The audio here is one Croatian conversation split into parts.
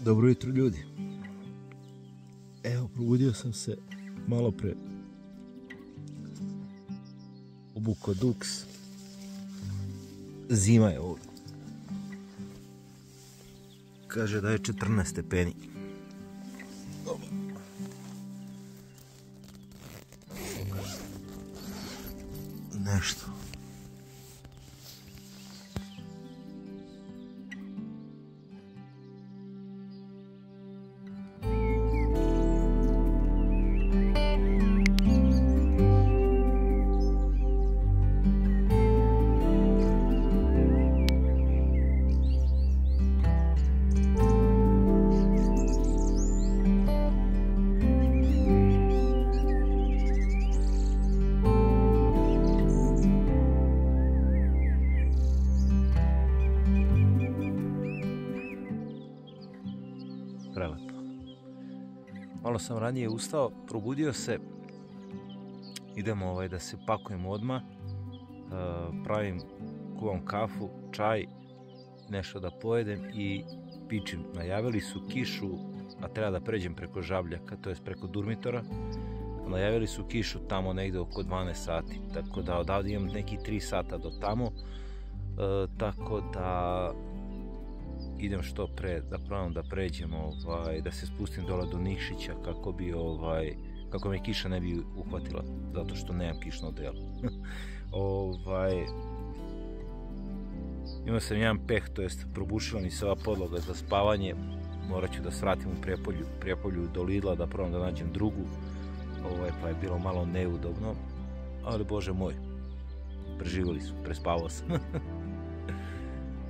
Dobro jutro ljudi. Evo, probudio sam se malo pre. Obuko duks. Zima je ovdje. Kaže da je 14 stepeni. Nešto. Prelepo. Malo sam ranije ustao, probudio se. Idemo da se pakujemo odmah. Kuvam kafu, čaj, nešto da pojedem i pičim. Najavili su kišu, a treba da pređem preko Žabljaka, to je preko Durmitora. Najavili su kišu tamo negde oko 12 sati, tako da odavde imam neki 3 sata do tamo. Tako da idem što pre da probam da pređem, da se spustim dole do Nikšića kako me kiša ne bi uhvatila, zato što nemam kišno odelo. Imao sam jedan peh, to jest probušila mi se ova podloga za spavanje, morat ću da svratim u Prijepolju do Lidla da probam da nađem drugu, pa je bilo malo neudobno, ali bože moj, preživjeli su, prespavao sam.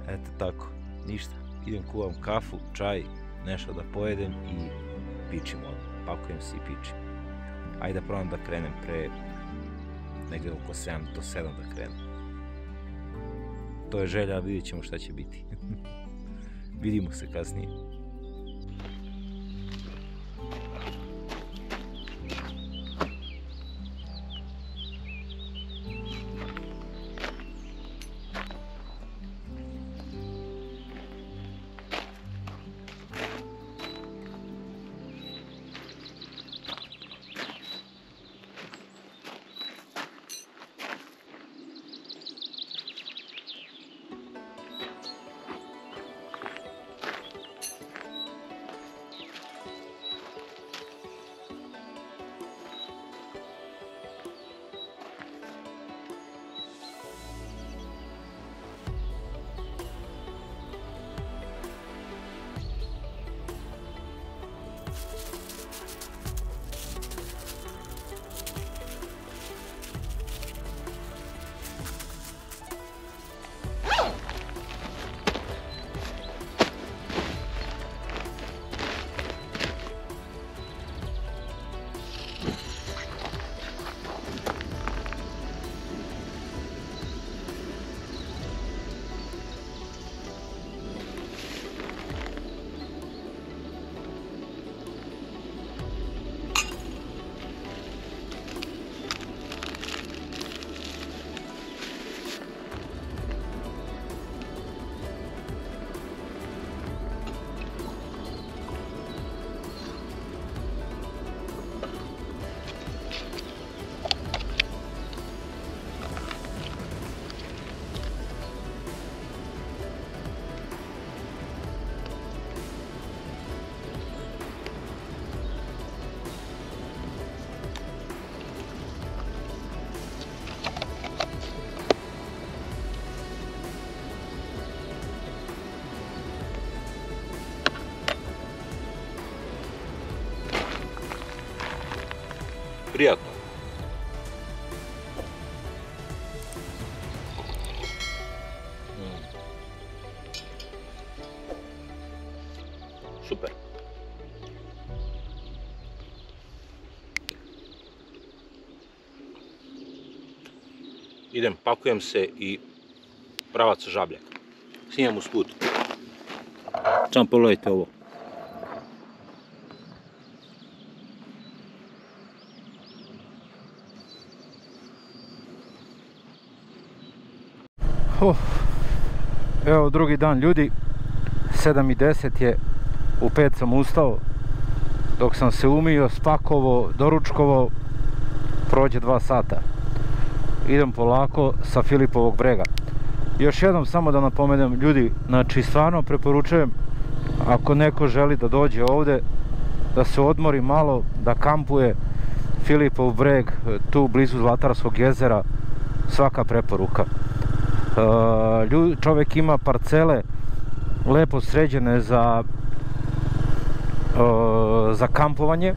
Eto tako, ništa. Idem kuvam kafu, čaj, nešto da pojedem i pičim odmah. Pakujem se i pičim. Ajde da probam da krenem pre negde oko 7 do 7 da krenem. To je želja, vidjet ćemo šta će biti. Vidimo se kasnije. Prijatno. Super. Idem, pakujem se i pravac Žabljak. Snimam usput. Samo pogledajte ovo. Evo drugi dan ljudi, 7:10 je, u 5 sam ustao, dok sam se umio, spakovao, doručkovao, prođe 2 sata. Idem polako sa Filipovog brega. Još jednom samo da napomenem, ljudi, znači stvarno preporučujem, ako neko želi da dođe ovde, da se odmori malo, da kampuje, Filipov breg, tu blizu Zlatarskog jezera, svaka preporuka. Čovjek ima parcele lepo sređene za kampovanje.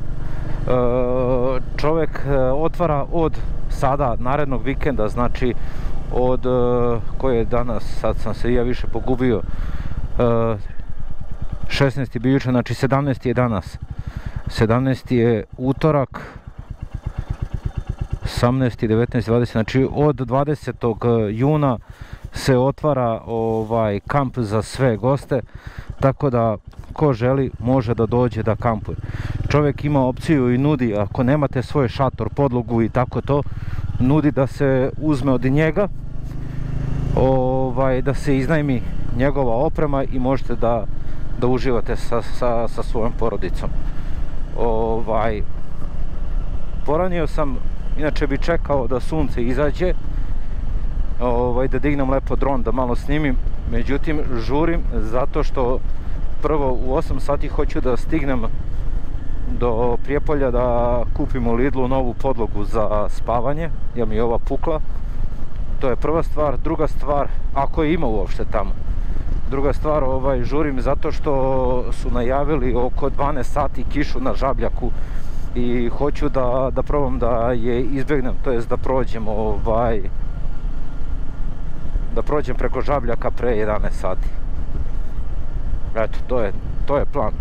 Čovjek otvara od sada narednog vikenda, znači od koje je danas, sad sam se ja više pogubio, 16. bi juče, znači 17. je danas, 17. je utorak, 18. 19. 20. znači od 20. juna se otvara kamp za sve goste, tako da ko želi može da dođe da kampuje. Čovjek ima opciju i nudi, ako nemate svoj šator, podlogu i tako to, nudi da se uzme od njega, da se iznajmi njegova oprema i možete da uživate sa svojom porodicom. Poranio sam, inače bi čekao da sunce izađe, da dignem lepo dron da malo snimim, međutim žurim zato što prvo u 8 sati hoću da stignem do Prijepolja da kupim u Lidlu novu podlogu za spavanje, jer mi je ova pukla. To je prva stvar. Druga stvar, ako je ima uopšte tamo. Druga stvar, žurim zato što su najavili oko 12 sati kišu na Žabljaku i hoću da probam da je izbjegnem, to jest da prođem da prođem preko Žabljaka pre 11 sati. Eto, to je plan.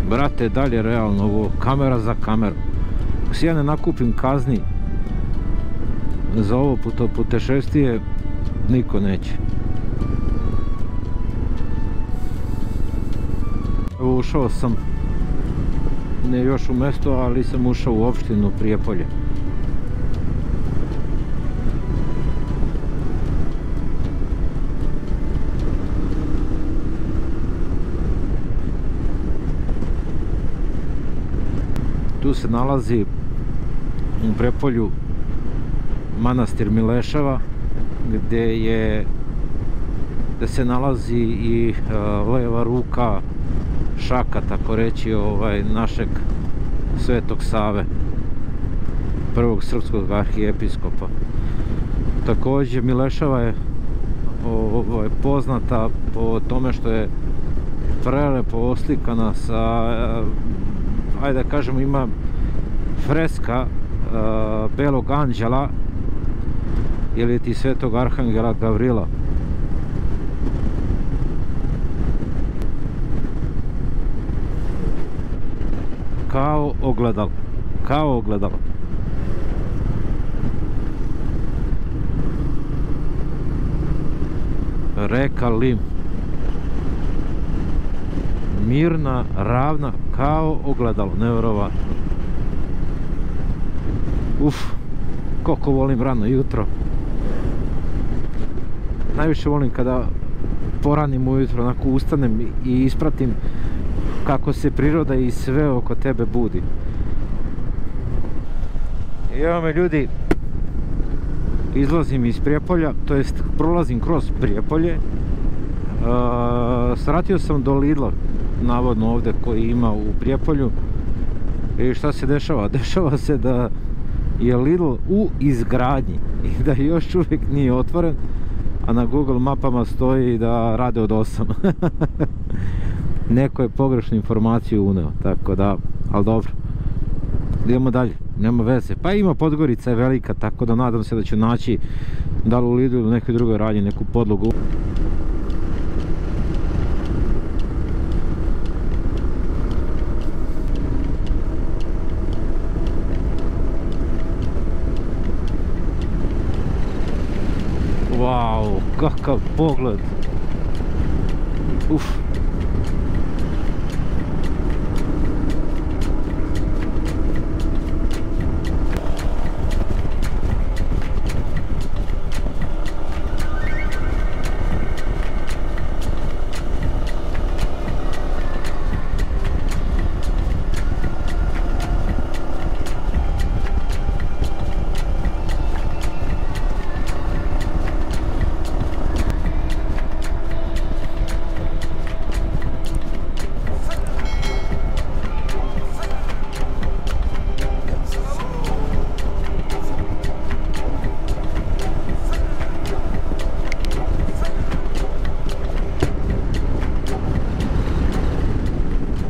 Brate, dalje realno ovo, kamera za kameru. Ako si ja ne nakupim kazni za ovo putešestvije, niko neće. Evo, ušao sam, ne još u mesto, ali sam ušao u opštinu Prijepolje. Tu se nalazi u Prijepolju manastir Mileševa, gde se nalazi i leva ruka šaka, tako reći, našeg Svetog Save, prvog srpskog arhijepiskopa. Također Mileševa je poznata po tome što je prelepo oslikana sa, ajde da kažemo, ima freska Belog anđela ili ti Svetog arhangela Gavrila. Kao ogledalo, kao ogledalo. Reka Lim. mirna, ravna, kao ogledalo, nevjerovatno. Koliko volim rano jutro. Najviše volim kada poranim ujutro, onako ustanem i ispratim kako se priroda i sve oko tebe budi. I evo me ljudi, izlazim iz Prijepolja, to jest prolazim kroz Prijepolje. Svratio sam do Lidla, navodno ovdje, koji ima u Prijepolju. I šta se dešava? Dešava se da je Lidl u izgradnji i da još uvijek nije otvoren, a na Google mapama stoji da rade od 8. Neko je pogrešnu informaciju uneo, tako da, ali dobro. Idemo dalje, nema veze. Pa ima Podgorica je velika, tako da nadam se da ću naći da li u Lidlu ili nekoj drugoj radnji neku podlogu. Wow, kakav pogled.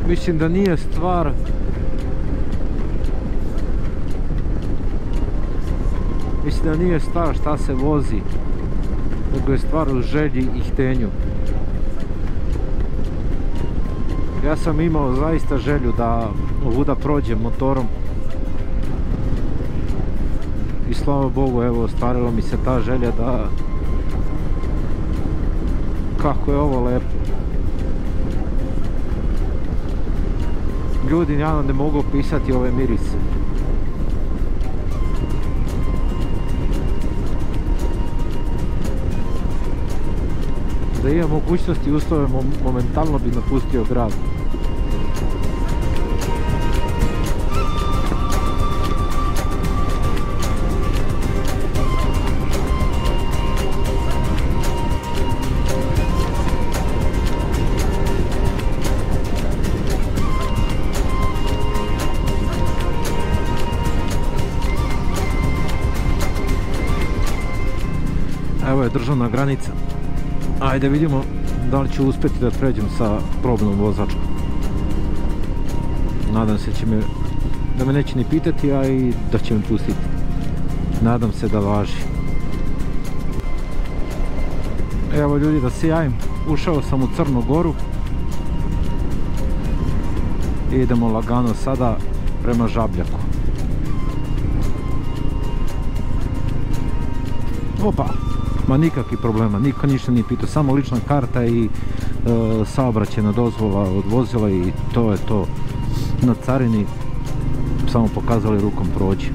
Mislim da nije stvar šta se vozi, nego je stvar u želji i htenju. Ja sam imao zaista želju da ovuda prođem motorom i slava Bogu, evo, ostvarila mi se ta želja da... Kako je ovo lepo. Ljudi, ja ne mogu opisati ove mirise. Da imam mogućnosti i uslove, momentalno bi napustio grad. Evo je državna granica. Ajde vidimo da li ću uspjeti da pređem sa probnom vozačkom. Nadam se da me neće ni pitati, a i da će me pustiti. Nadam se da važi. Evo ljudi, da se javim, ušao sam u Crnu Goru. Idemo lagano sada prema Žabljaku. Opa! Ma nikakvih problema, niko ništa nije pitao, samo lična karta i saobraćajna dozvola od vozila i to je to. Na carini samo pokazali rukom prođi.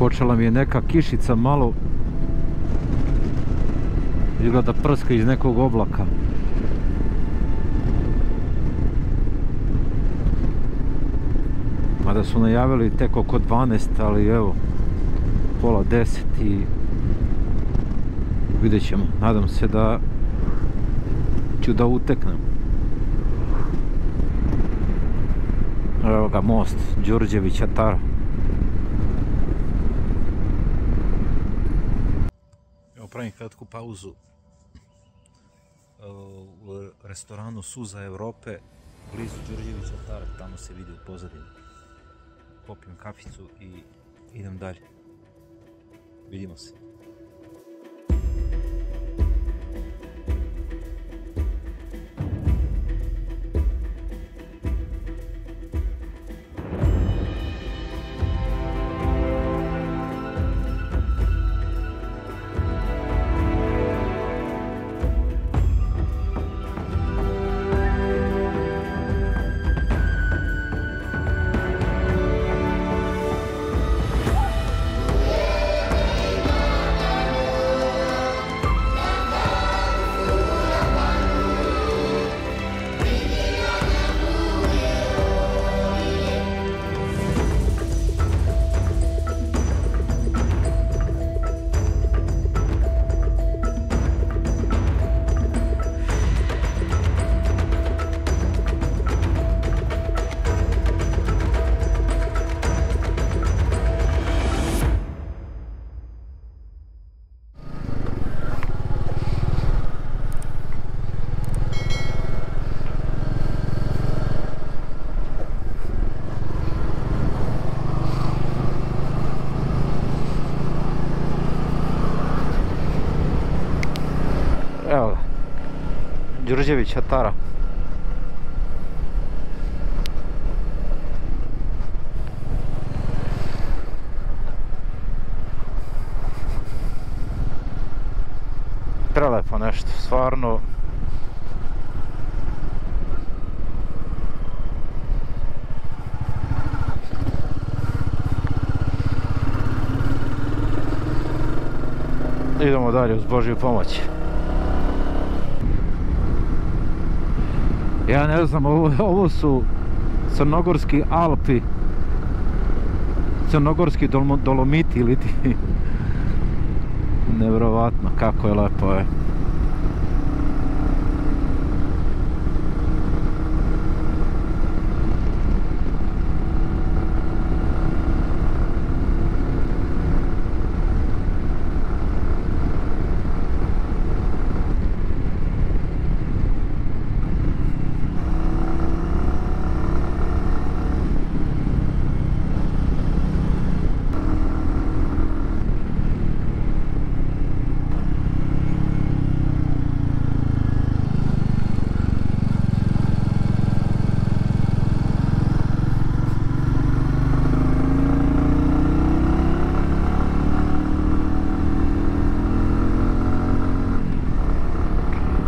počela mi je neka kišica malo, izgleda prska iz nekog oblaka. Mada su najavili tek oko 12, ali evo, pola 10 i vidjet ćemo. Nadam se da ću da uteknem. Evo ga most Đurđevića Tara. Evo pravim kratku pauzu u restoranu Suza Evrope blizu Đurđevića Tara, tamo se vidi u pozadini. Popijem kaficu i idem dalje. Vidimo se. Evo ga, Đurđevića Tara. Prelepo nešto, stvarno. Idemo dalje uz Božju pomoć. Ja ne znam, ovo su Crnogorski Alpi, Crnogorski Dolomiti ili ti. Nevjerovatno kako je lepo je.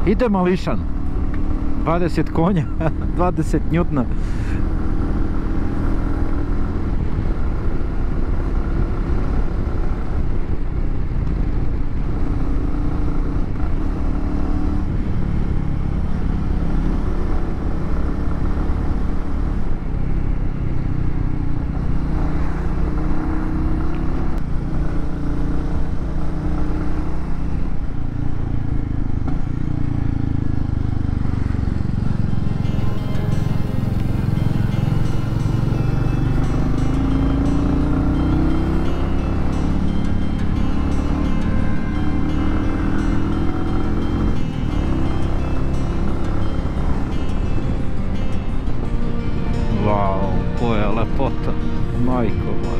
Ide mališan, 20 konja, 20 njutna. Koja lepota, majko moja.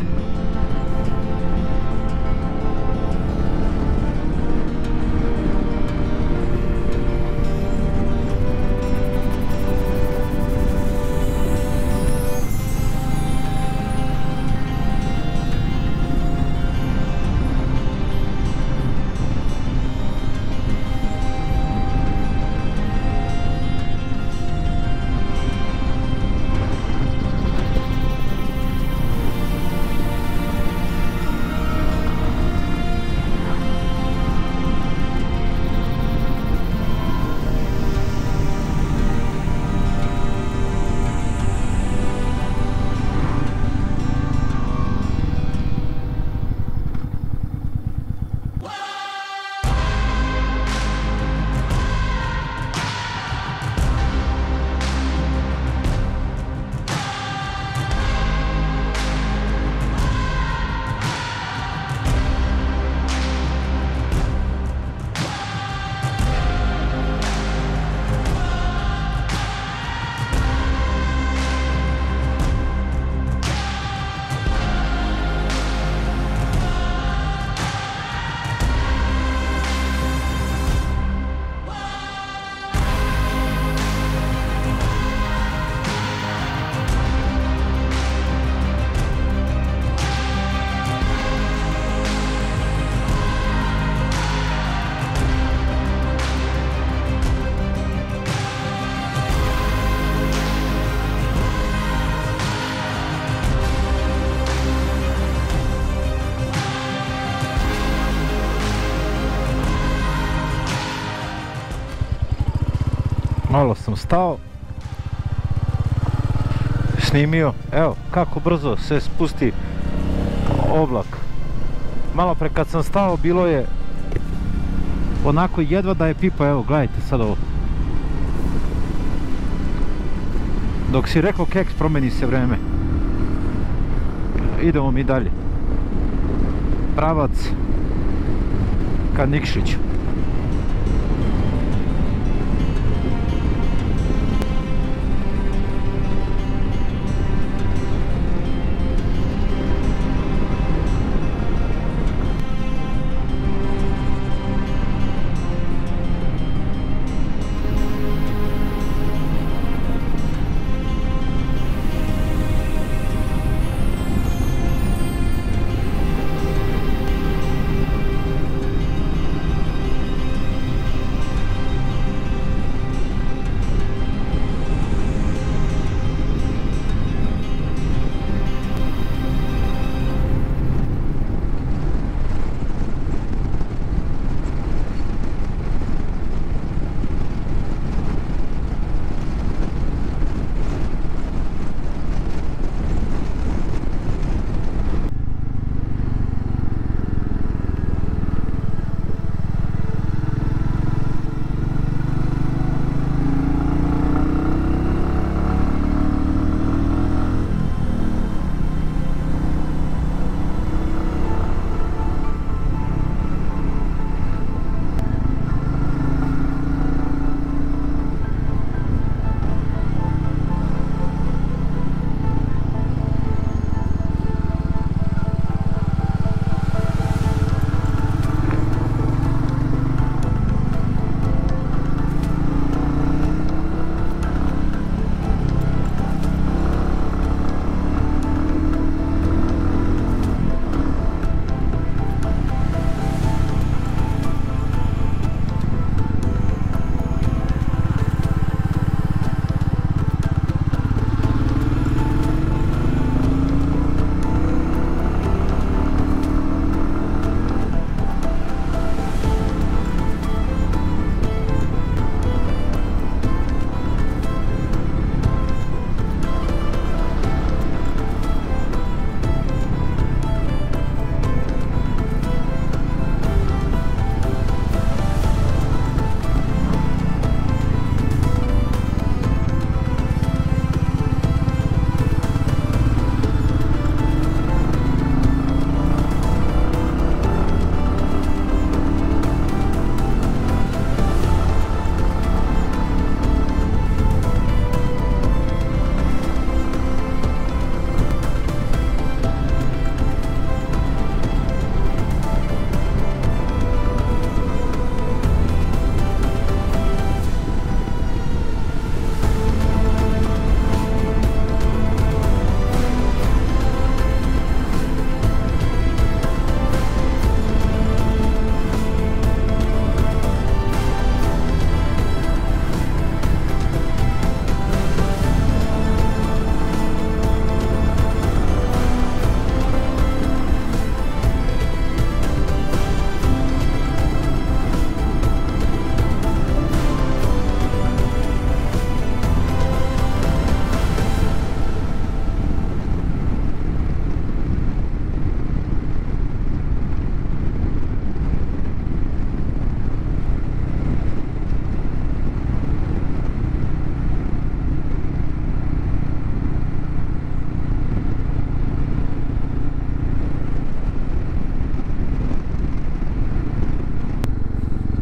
Malo sam stao, snimio, evo kako brzo se spusti oblak. Malo pre kad sam stao bilo je onako jedva da je pipa, evo gledajte sad ovo. Dok si rekao keks, promeni se vreme. Idemo mi dalje. Pravac ka Nikšiću.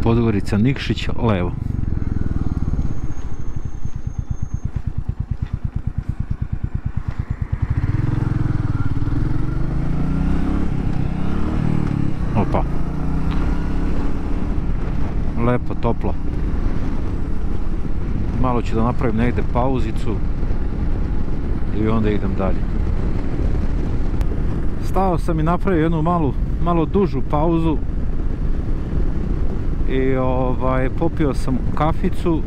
Podgorica Nikšić levo. Opa. Lepo, toplo. Malo ću da napravim negde pauzicu i onda idem dalje. Stao sam i napravio jednu malo dužu pauzu i popio sam kaficu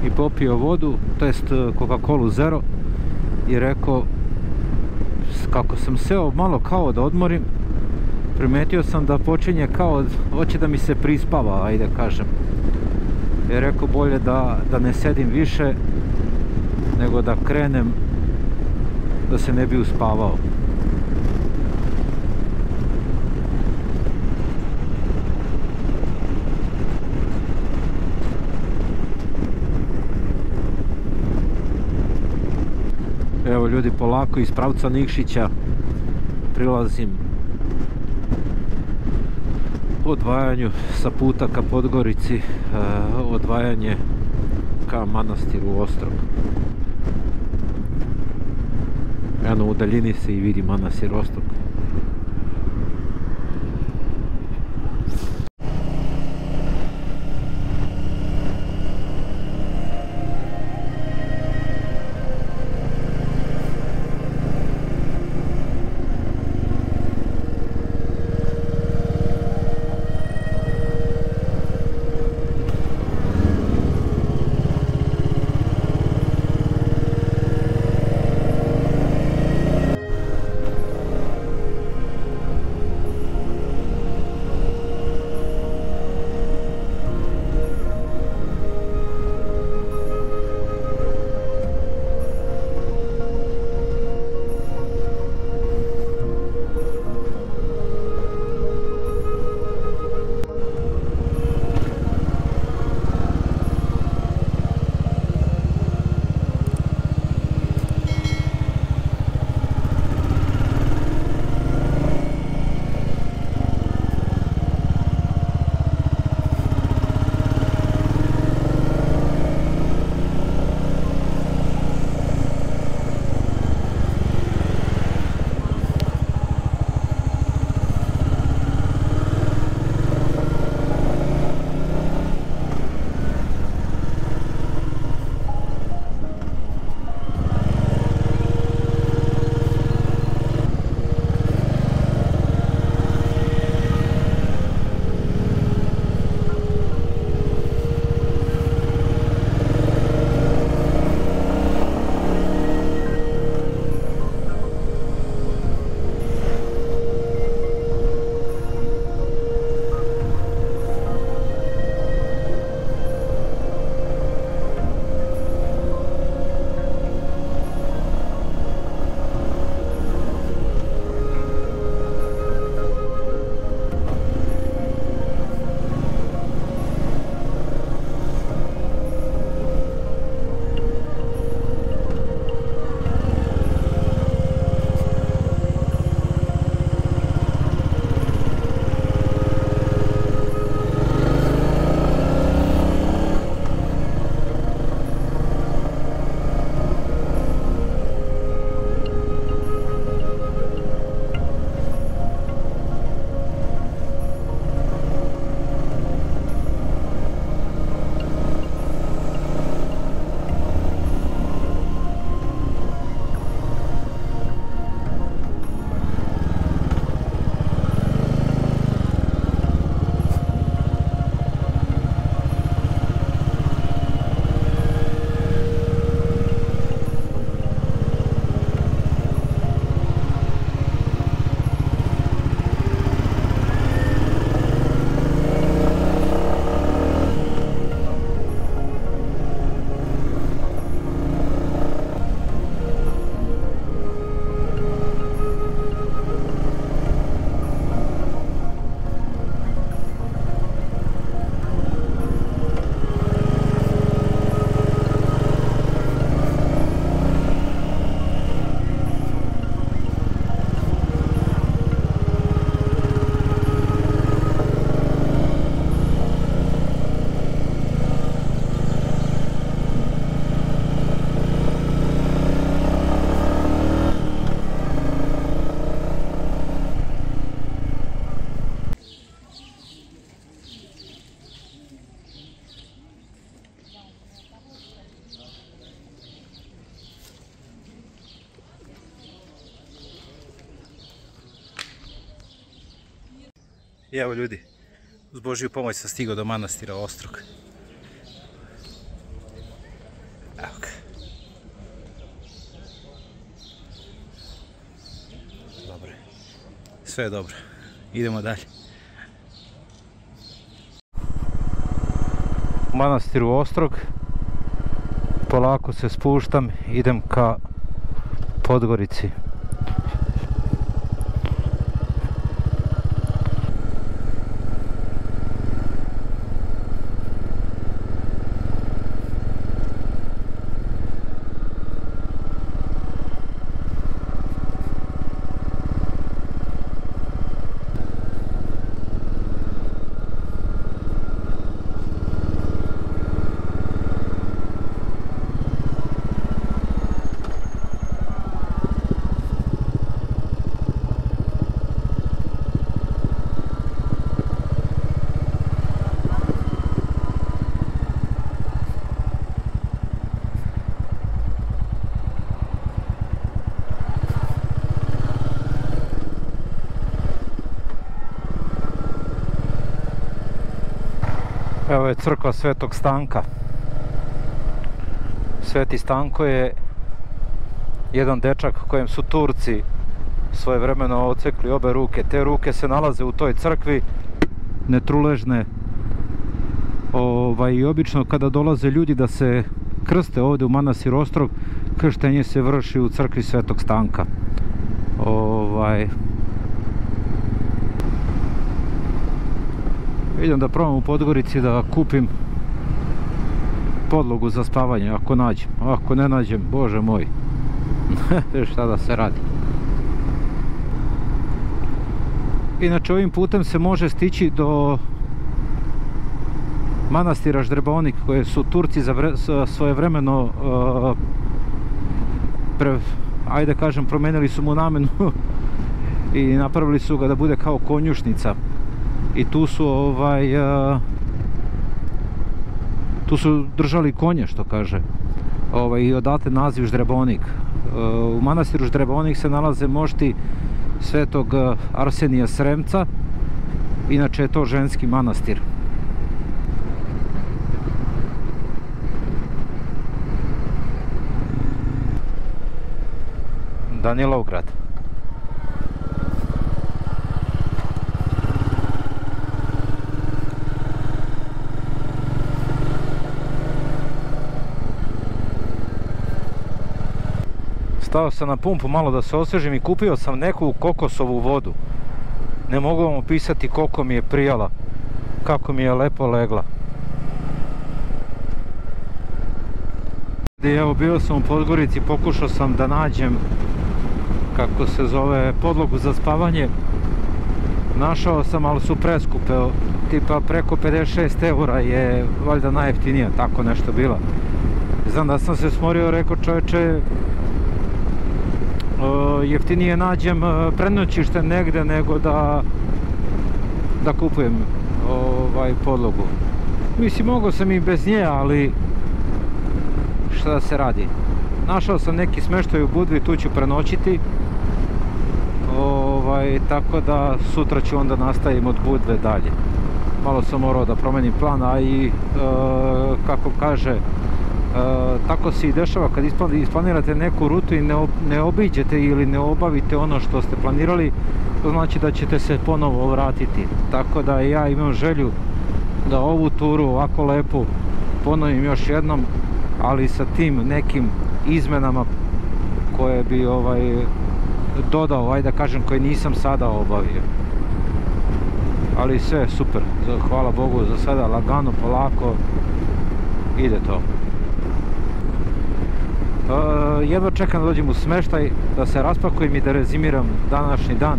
i popio vodu, to jest Coca-Colu Zero, i rekao, kako sam seo malo kao da odmorim, primetio sam da počinje kao, hoće da mi se prispava, ajde kažem. I rekao bolje da ne sedim više nego da krenem, da se ne bi uspavao. Evo ljudi, polako iz pravca Nikšića prilazim odvajanju sa puta ka Podgorici, odvajanje ka manastiru Ostrog. Eno u daljini se i vidi manastir Ostrog. I evo ljudi, uz Božju pomoć sam stigao do manastira Ostrog. Evo ga. Dobro. Sve je dobro. manastiru Ostrog. Polako se spuštam, idem ka Podgorici. Evo je crkva Svetog Stanka. Sveti Stanko je jedan dečak kojem su Turci svojevremeno odsekli obe ruke. Te ruke se nalaze u toj crkvi, netruležne. I obično kada dolaze ljudi da se krste ovdje u manastir Ostrog, krštenje se vrši u crkvi Svetog Stanka. Idem da probam u Podgorici da kupim podlogu za spavanje, ako nađem. Ako ne nađem, bože moj, šta da se radi. Inače, ovim putem se može stići do manastira Ždrebonik, koje su Turci svojevremeno ajde kažem, promenili su mu namenu i napravili su ga da bude kao konjušnica. I tu su držali konje, što kaže, i odatle naziv Ždrebonik. U manastiru Ždrebonik se nalaze mošti Svetog Arsenija Sremca, inače je to ženski manastir. Danilovgrad. Stao sam na pumpu malo da se osvežim i kupio sam neku kokosovu vodu. Ne mogu vam opisati koliko mi je prijala, kako mi je lepo legla. Evo, bio sam u Podgorici, pokušao sam da nađem, kako se zove, podlogu za spavanje. Našao sam, ali su preskupe, tipa preko 56 eura je valjda najjeftinija, tako nešto bila. Znam da sam se smorio, rekao čovječe, jeftinije nađem prenoćište negde nego da kupujem podlogu. Mislim, mogao sam i bez nje, ali šta da se radi. Našao sam neki smeštaj u Budvi, tu ću prenoćiti. Tako da sutra ću onda nastavim od Budve dalje. Malo sam morao da promenim plan, a i kako kaže, tako se i dešava kad isplanirate neku rutu i ne obiđete ili ne obavite ono što ste planirali, to znači da ćete se ponovo vratiti. Tako da ja imam želju da ovu turu ovako lepu ponovim još jednom, ali sa tim nekim izmenama koje bi dodao, ajde da kažem, koje nisam sada obavio. Ali sve super, hvala Bogu za sada, lagano, polako ide to. Jedva čekam da dođem u smeštaj, da se raspakujem i da rezimiram današnji dan.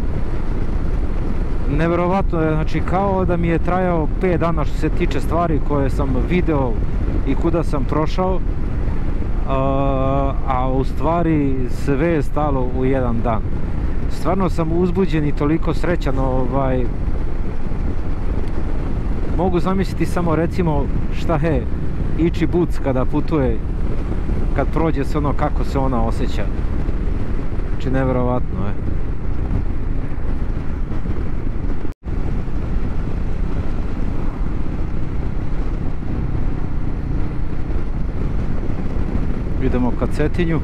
Neverovatno je, znači kao da mi je trajao 5 dana što se tiče stvari koje sam video i kuda sam prošao, a u stvari sve je stalo u jedan dan. Stvarno sam uzbuđen i toliko srećan, mogu zamisliti samo recimo šta je Iči Buc kada putuje, kad prođe se ono, kako se ona osjeća. Znači neverovatno je. Idemo ka Cetinju.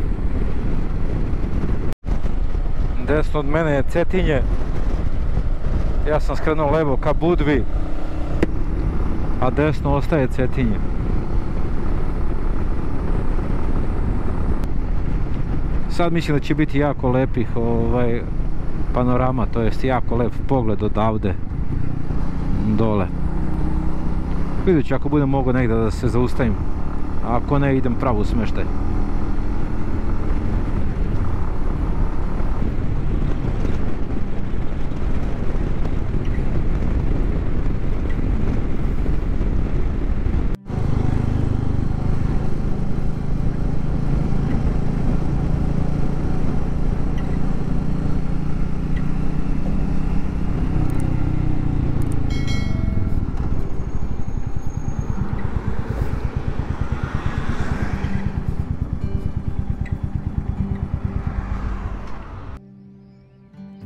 Desno od mene je Cetinje. Ja sam skrenuo levo ka Budvi, a desno ostaje Cetinje. Sad mislim da će biti jako lepih panorama, to jest jako lep pogled odavde dole. Vidjet ću ako budem mogao negdje da se zaustavim, a ako ne idem pravo u smještaj.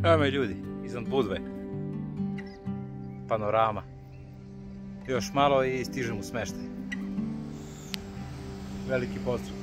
Evo me ljudi, iznad Budve. Panorama. Još malo i stižem u smještaj. Veliki pozdrav.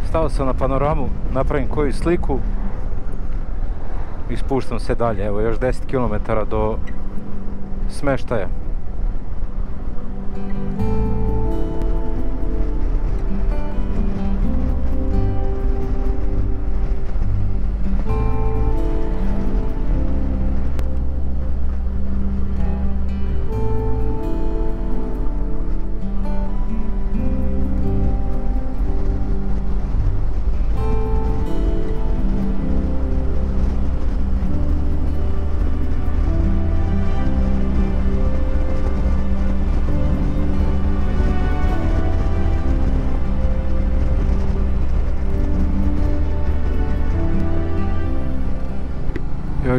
Stao sam na panoramu, napravim koju sliku i spuštam se dalje. Evo još 10 km do smještaja.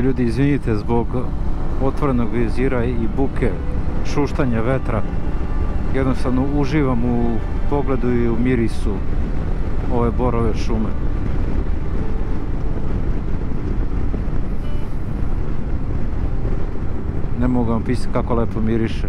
Ljudi, izvinite zbog otvorenog vizira i buke, šuštanja vetra. Jednostavno uživam u pogledu i u mirisu ove borove šume. Ne mogu vam pisati kako lepo miriše.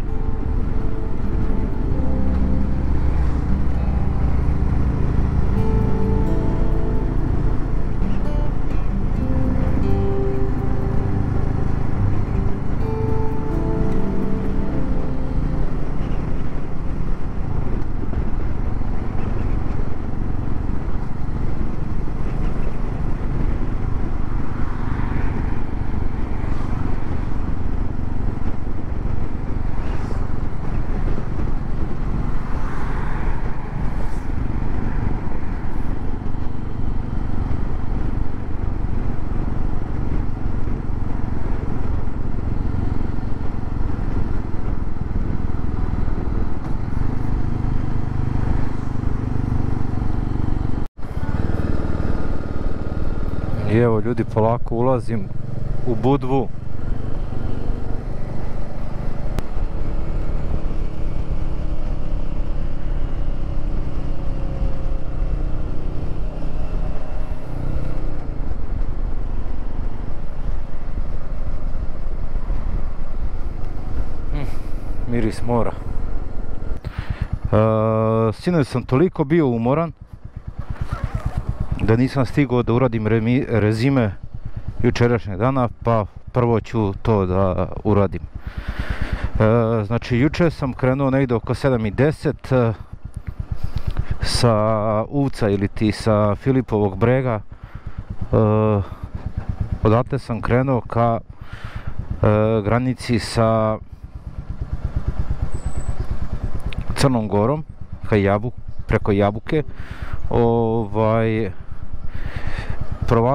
I evo ljudi, polako ulazim u Budvu. Miris mora. Sinoć sam toliko bio umoran da nisam stigao da uradim rezime jučerašnjeg dana, pa prvo ću to da uradim. Znači, jučer sam krenuo negdje oko 7:10 sa Uvca ili ti sa Filipovog brega. Odatle sam krenuo ka granici sa Crnom Gorom, preko Jabuke.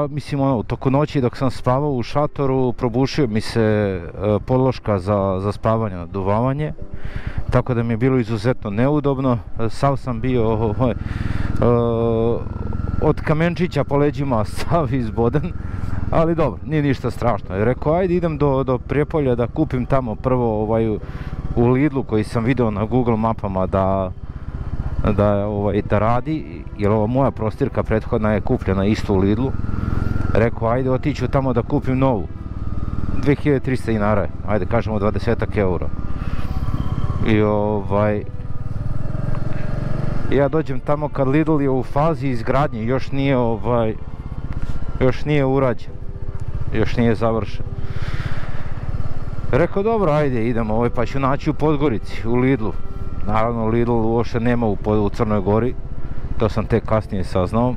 Mislim, u toku noći dok sam spavao u šatoru probušio mi se podloška za spavanje, naduvavanje, tako da mi je bilo izuzetno neudobno. Sav sam bio od kamenčića po leđima sav izboden, ali dobro, nije ništa strašno. Rekao, ajde idem do Prijepolja da kupim tamo prvo u Lidlu koji sam video na Google mapama da radi, jer ova moja prostirka prethodna je kupljena isto u Lidlu. Rekao, ajde otiću tamo da kupim novu. 2300 dinara, ajde kažemo 20 eura. I ja dođem tamo kad Lidl je u fazi izgradnje, još nije urađen, još nije završen. Rekao, dobro, ajde idemo, pa ću naći u Podgorici, u Lidlu. Naravno, Lidl uopšte nema u Crnoj Gori, to sam tek kasnije saznao,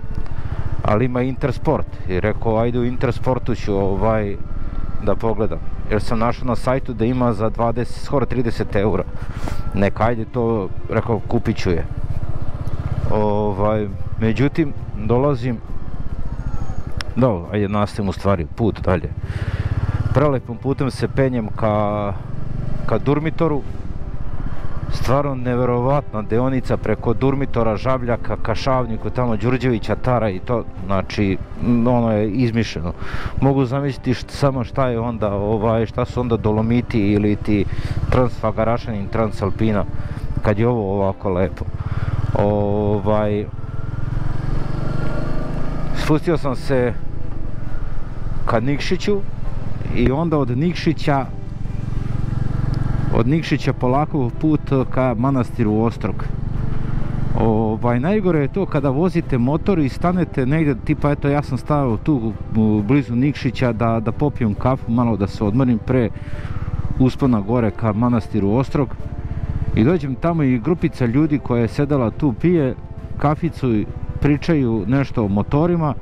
ali ima Intersport. I rekao, ajde u Intersportu ću da pogledam, jer sam našao na sajtu da ima za 20, skoro 30 eura. Neka, ajde to, rekao, kupit ću je. Međutim, dolazim, ajde nastavim u stvari put dalje. Prelepim putem se penjem ka Durmitoru. Stvarno neverovatna deonica preko Durmitora, Žabljaka, ka Šavniku, tamo Đurđevića, Tara i to, znači, ono je izmišljeno. Mogu zamisliti samo šta je onda, šta su onda Dolomiti ili ti Transfagarašanin, Transalpina, kad je ovo ovako lepo. Spustio sam se ka Nikšiću i onda od Nikšića polako put ka manastiru Ostrog. Najgore je to kada vozite motor i stanete negdje, tipa eto ja sam stavio tu blizu Nikšića da popijem kafu, malo da se odmorim pre uspona gore ka manastiru Ostrog. I dođem tamo i grupica ljudi koja je sedala tu, pije kaficu i pričaju nešto o motorima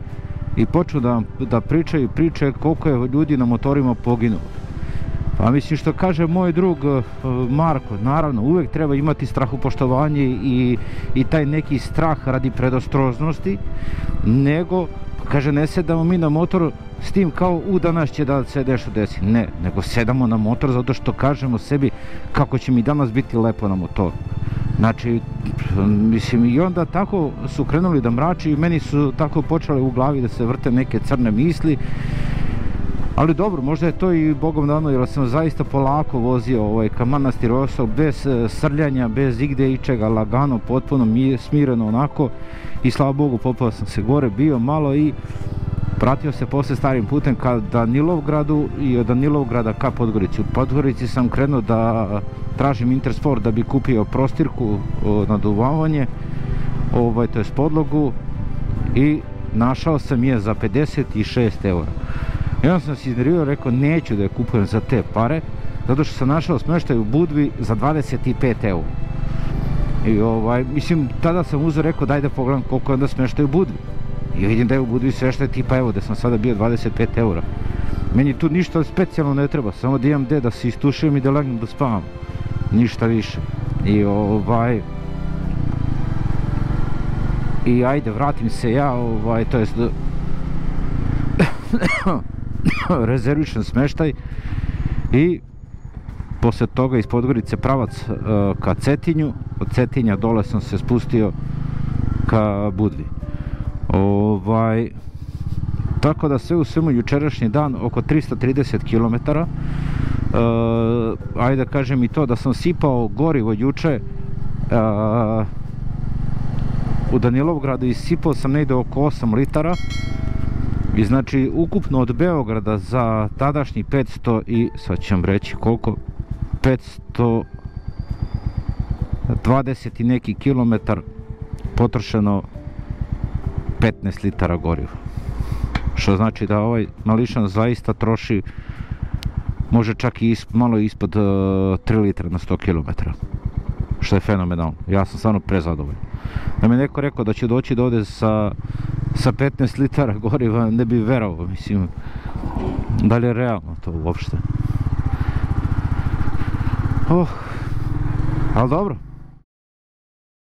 i počnu da pričaju priče koliko je ljudi na motorima poginulo. Pa mislim, što kaže moj drug Marko, naravno uvijek treba imati strahopoštovanje i taj neki strah radi predostrožnosti, nego, kaže, ne sedamo mi na motor s tim kao danas će da se nešto desi. Ne, nego sedamo na motor zato što kažemo sebi kako će mi danas biti lepo na motoru. Znači, mislim, i onda tako su krenuli da mrači i meni su tako počele u glavi da se vrte neke crne misli. Ali dobro, možda je to i Bogom dano, jer sam zaista polako vozio ka manastiru Ostrog, bez srljanja, bez igde ičega, lagano, potpuno smireno onako. I slava Bogu, popao sam se gore, bio malo i vratio se posle starim putem ka Danilovgradu i od Danilovgrada ka Podgorici. U Podgorici sam krenuo da tražim Intersport da bi kupio prostirku, naduvavanje, to je podlogu, i našao sam je za 56 eura. I onda sam se iznervio, rekao neću da je kupujem za te pare, zato što sam našao smeštaj u Budvi za 25 eura. I mislim, tada sam uzeo, rekao daj da pogledam koliko je onda smeštaj u Budvi. I vidim da je u Budvi smeštaj tipa, evo, da sam sada bio 25 eura. Meni tu ništa specijalno ne treba, samo da imam gde da se istušujem i da legnem da spavam. Ništa više. I ajde, vratim se ja, to jest rezervišem smeštaj i posle toga iz Podgorice pravac ka Cetinju, od Cetinja dole sam se spustio ka Budvi. Tako da sve u svemu jučerašnji dan oko 330 km. Ajde da kažem i to da sam sipao gorivo juče u Danilovgradu i sipao sam negde oko 8 litara. I znači ukupno od Beograda za tadašnji 500 i sad ću vam reći koliko, 520 i neki kilometar potrošeno 15 litara goriva. Što znači da ovaj mališan zaista troši, može čak i malo ispod 3 litra na 100 km. Što je fenomenalno, ja sam stvarno prezadovoljan. Da mi neko rekao da će doći do ovde sa 15 litara goriva, ne bi verovao, mislim, da li je realno to uopšte. Ali dobro.